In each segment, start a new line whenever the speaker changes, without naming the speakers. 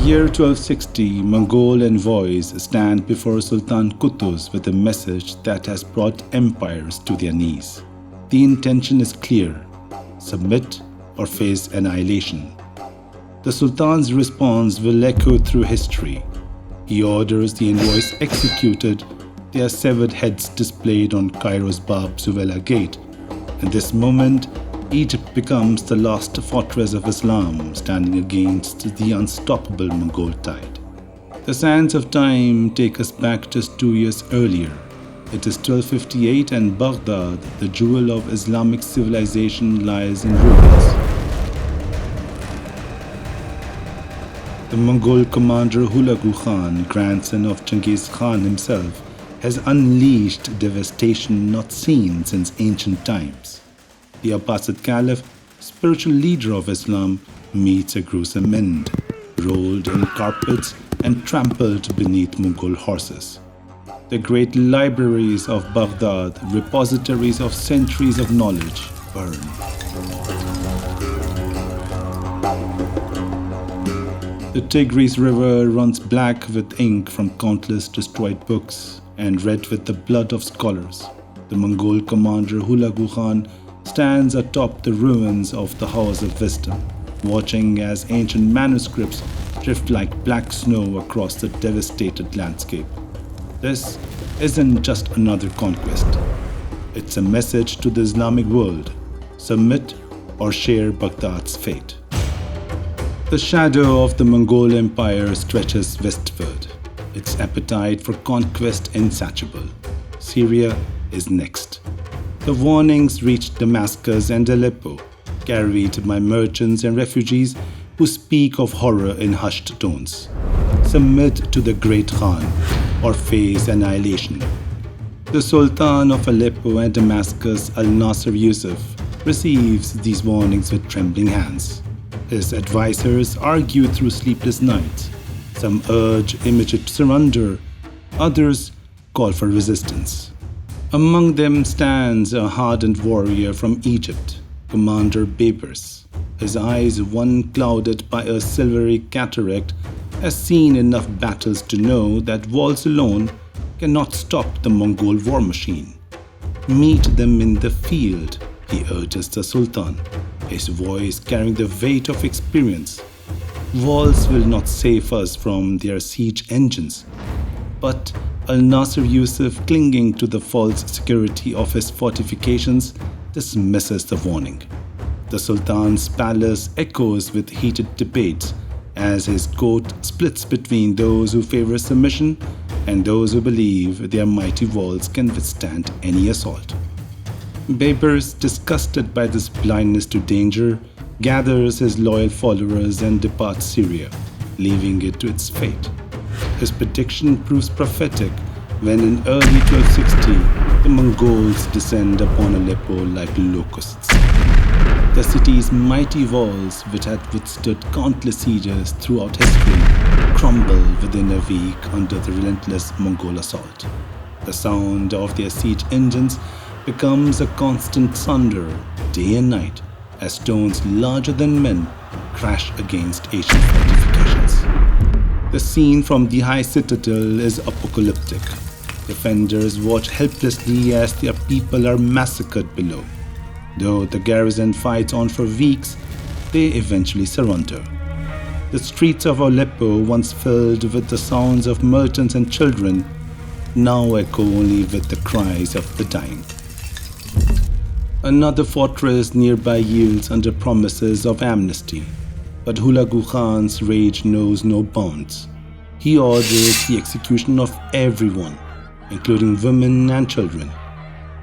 year 1260, Mongol envoys stand before Sultan Qutuz with a message that has brought empires to their knees. The intention is clear: submit or face annihilation. The Sultan's response will echo through history. He orders the envoys executed, their severed heads displayed on Cairo's Bab Zuwaylah Gate. In this moment, Egypt becomes the last fortress of Islam, standing against the unstoppable Mongol tide. The sands of time take us back just 2 years earlier. It is 1258 and Baghdad, the jewel of Islamic civilization, lies in ruins. The Mongol commander Hulagu Khan, grandson of Genghis Khan himself, has unleashed devastation not seen since ancient times. The Abbasid Caliph, spiritual leader of Islam, meets a gruesome end, rolled in carpets and trampled beneath Mongol horses. The great libraries of Baghdad, repositories of centuries of knowledge, burn. The Tigris River runs black with ink from countless destroyed books and red with the blood of scholars. The Mongol commander Hulagu Khan stands atop the ruins of the House of Wisdom, watching as ancient manuscripts drift like black snow across the devastated landscape. This isn't just another conquest. It's a message to the Islamic world: submit or share Baghdad's fate. The shadow of the Mongol Empire stretches westward, its appetite for conquest insatiable. Syria is next. The warnings reach Damascus and Aleppo, carried by merchants and refugees who speak of horror in hushed tones. Submit to the great Khan or face annihilation. The Sultan of Aleppo and Damascus, Al-Nasir Yusuf, receives these warnings with trembling hands. His advisors argue through sleepless nights. Some urge immediate surrender, others call for resistance. Among them stands a hardened warrior from Egypt, Commander Baibars. His eyes, one clouded by a silvery cataract, has seen enough battles to know that walls alone cannot stop the Mongol war machine. Meet them in the field, he urges the Sultan, his voice carrying the weight of experience. Walls will not save us from their siege engines, but Al-Nasir Yusuf, clinging to the false security of his fortifications, dismisses the warning. The Sultan's palace echoes with heated debates as his court splits between those who favor submission and those who believe their mighty walls can withstand any assault. Baibars, disgusted by this blindness to danger, gathers his loyal followers and departs Syria, leaving it to its fate. His prediction proves prophetic when in early 1260 the Mongols descend upon Aleppo like locusts. The city's mighty walls, which had withstood countless sieges throughout history, crumble within a week under the relentless Mongol assault. The sound of their siege engines becomes a constant thunder day and night as stones larger than men crash against ancient fortifications. The scene from the high citadel is apocalyptic. Defenders watch helplessly as their people are massacred below. Though the garrison fights on for weeks, they eventually surrender. The streets of Aleppo, once filled with the sounds of merchants and children, now echo only with the cries of the dying. Another fortress nearby yields under promises of amnesty, but Hulagu Khan's rage knows no bounds. He orders the execution of everyone, including women and children.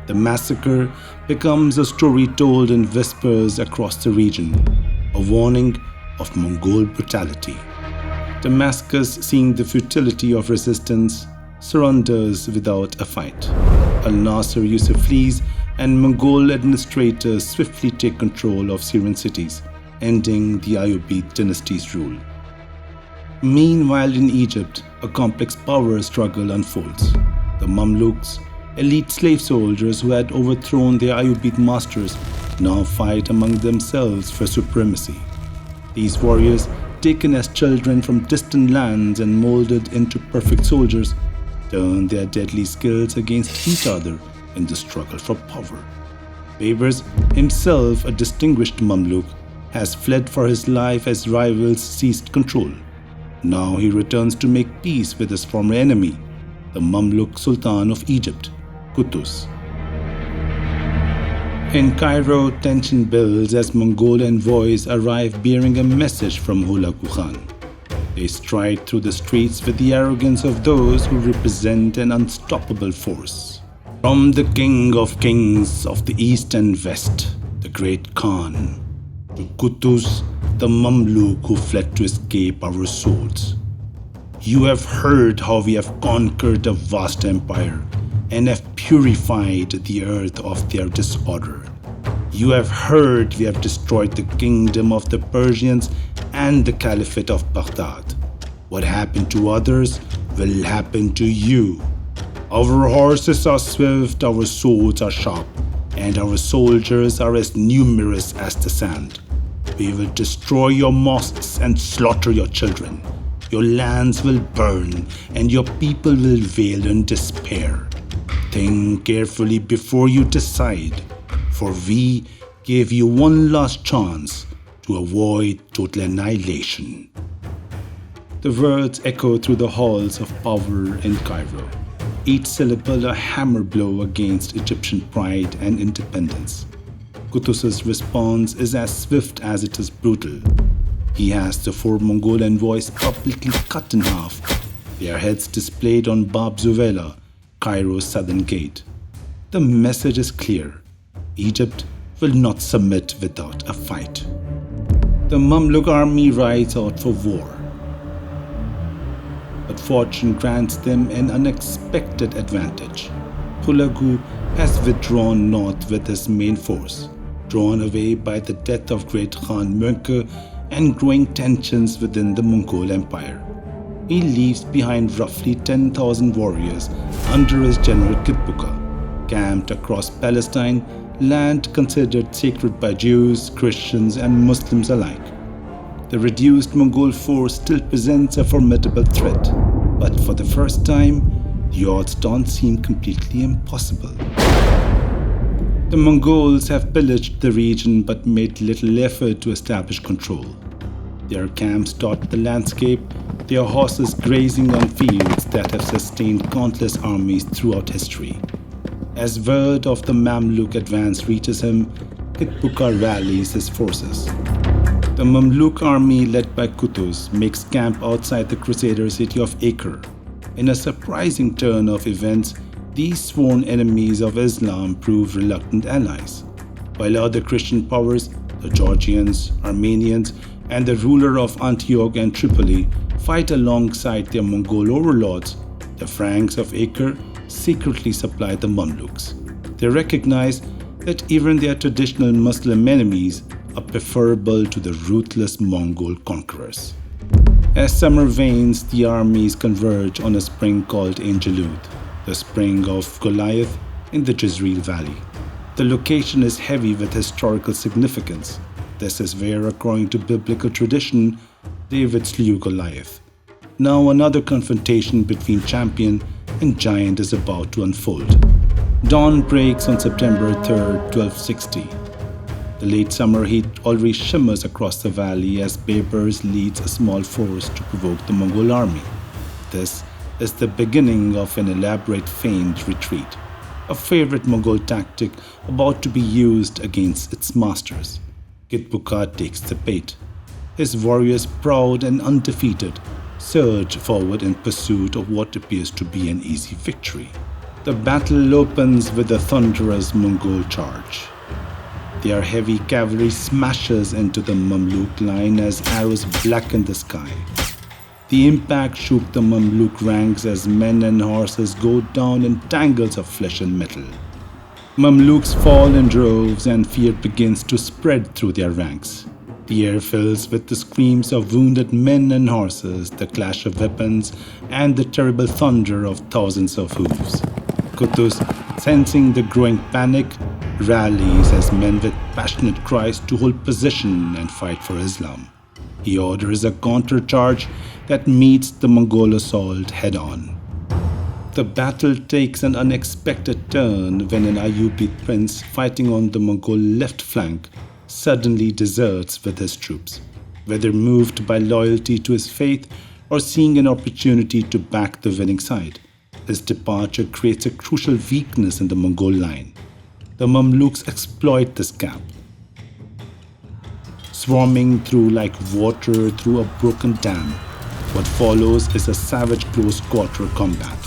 The massacre becomes a story told in whispers across the region, a warning of Mongol brutality. Damascus, seeing the futility of resistance, surrenders without a fight. Al-Nasir Yusuf flees, and Mongol administrators swiftly take control of Syrian cities, ending the Ayyubid dynasty's rule. Meanwhile, in Egypt, a complex power struggle unfolds. The Mamluks, elite slave soldiers who had overthrown their Ayyubid masters, now fight among themselves for supremacy. These warriors, taken as children from distant lands and molded into perfect soldiers, turn their deadly skills against each other in the struggle for power. Baibars, himself a distinguished Mamluk, has fled for his life as rivals seized control. Now he returns to make peace with his former enemy, the Mamluk Sultan of Egypt, Qutuz. In Cairo, tension builds as Mongol envoys arrive bearing a message from Hulagu Khan. They stride through the streets with the arrogance of those who represent an unstoppable force. From the king of kings of the east and west, the great Khan, to Qutuz, the Mamluk who fled to escape our swords. You have heard how we have conquered a vast empire and have purified the earth of their disorder. You have heard we have destroyed the kingdom of the Persians and the Caliphate of Baghdad. What happened to others will happen to you. Our horses are swift, our swords are sharp, and our soldiers are as numerous as the sand. We will destroy your mosques and slaughter your children. Your lands will burn, and your people will wail in despair. Think carefully before you decide, for we gave you one last chance to avoid total annihilation. The words echo through the halls of power in Cairo, each syllable a hammer blow against Egyptian pride and independence. Qutuz's response is as swift as it is brutal. He has the 4 Mongol envoys publicly cut in half, their heads displayed on Bab Zuwela, Cairo's southern gate. The message is clear: Egypt will not submit without a fight. The Mamluk army rides out for war. But fortune grants them an unexpected advantage. Hulagu has withdrawn north with his main force, drawn away by the death of great Khan Mongol and growing tensions within the Mongol Empire. He leaves behind roughly 10,000 warriors under his general Kitbuqa, camped across Palestine, land considered sacred by Jews, Christians, and Muslims alike. The reduced Mongol force still presents a formidable threat, but for the first time, the odds don't seem completely impossible. The Mongols have pillaged the region but made little effort to establish control. Their camps dot the landscape, their horses grazing on fields that have sustained countless armies throughout history. As word of the Mamluk advance reaches him, Kitbuqa rallies his forces. The Mamluk army led by Qutuz makes camp outside the Crusader city of Acre. In a surprising turn of events, these sworn enemies of Islam prove reluctant allies. While other Christian powers, the Georgians, Armenians, and the ruler of Antioch and Tripoli, fight alongside their Mongol overlords, the Franks of Acre secretly supply the Mamluks. They recognize that even their traditional Muslim enemies are preferable to the ruthless Mongol conquerors. As summer wanes, the armies converge on a spring called Ain Jalut, the spring of Goliath in the Jezreel Valley. The location is heavy with historical significance. This is where, according to biblical tradition, David slew Goliath. Now another confrontation between champion and giant is about to unfold. Dawn breaks on September 3rd, 1260. The late summer heat already shimmers across the valley as Baibars leads a small force to provoke the Mongol army. This is the beginning of an elaborate feigned retreat, a favorite Mongol tactic about to be used against its masters. Kitbuqa takes the bait. His warriors, proud and undefeated, surge forward in pursuit of what appears to be an easy victory. The battle opens with a thunderous Mongol charge. Their heavy cavalry smashes into the Mamluk line as arrows blacken the sky. The impact shook the Mamluk ranks as men and horses go down in tangles of flesh and metal. Mamluks fall in droves and fear begins to spread through their ranks. The air fills with the screams of wounded men and horses, the clash of weapons, and the terrible thunder of thousands of hooves. Qutuz, sensing the growing panic, rallies as men with passionate cries to hold position and fight for Islam. He orders a countercharge that meets the Mongol assault head-on. The battle takes an unexpected turn when an Ayyubid prince fighting on the Mongol left flank suddenly deserts with his troops, whether moved by loyalty to his faith or seeing an opportunity to back the winning side. His departure creates a crucial weakness in the Mongol line. The Mamluks exploit this gap, swarming through like water through a broken dam. What follows is a savage close-quarter combat.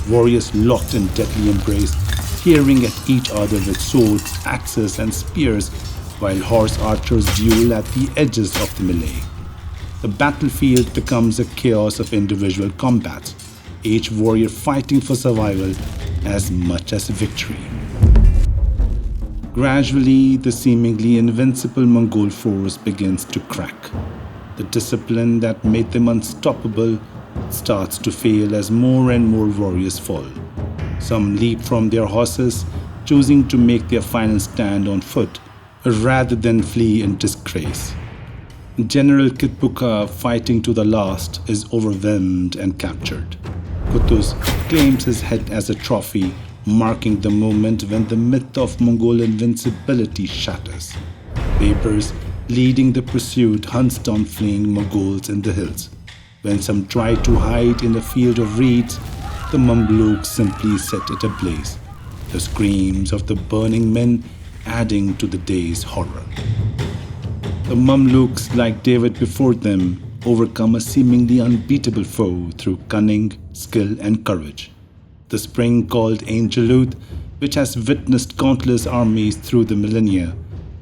Warriors locked in deadly embrace, tearing at each other with swords, axes, and spears, while horse archers duel at the edges of the melee. The battlefield becomes a chaos of individual combats, each warrior fighting for survival as much as victory. Gradually, the seemingly invincible Mongol force begins to crack. The discipline that made them unstoppable starts to fail as more and more warriors fall. Some leap from their horses, choosing to make their final stand on foot rather than flee in disgrace. General Kitbuqa, fighting to the last, is overwhelmed and captured. Qutuz claims his head as a trophy, marking the moment when the myth of Mongol invincibility shatters. Baibars, leading the pursuit, hunts down fleeing Mongols in the hills. When some try to hide in a field of reeds, the Mamluks simply set it ablaze, the screams of the burning men adding to the day's horror. The Mamluks, like David before them, overcome a seemingly unbeatable foe through cunning, skill, and courage. The spring called Ain Jalut, which has witnessed countless armies through the millennia,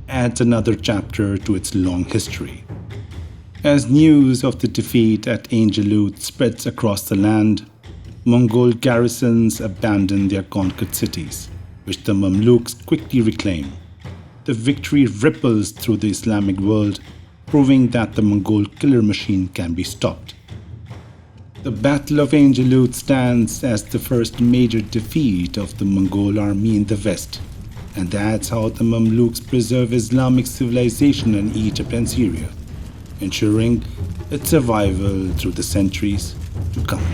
adds another chapter to its long history. As news of the defeat at Ain Jalut spreads across the land, Mongol garrisons abandon their conquered cities, which the Mamluks quickly reclaim. The victory ripples through the Islamic world, proving that the Mongol killer machine can be stopped. The Battle of Ain Jalut stands as the first major defeat of the Mongol army in the West, and that's how the Mamluks preserve Islamic civilization in Egypt and Syria, ensuring its survival through the centuries to come.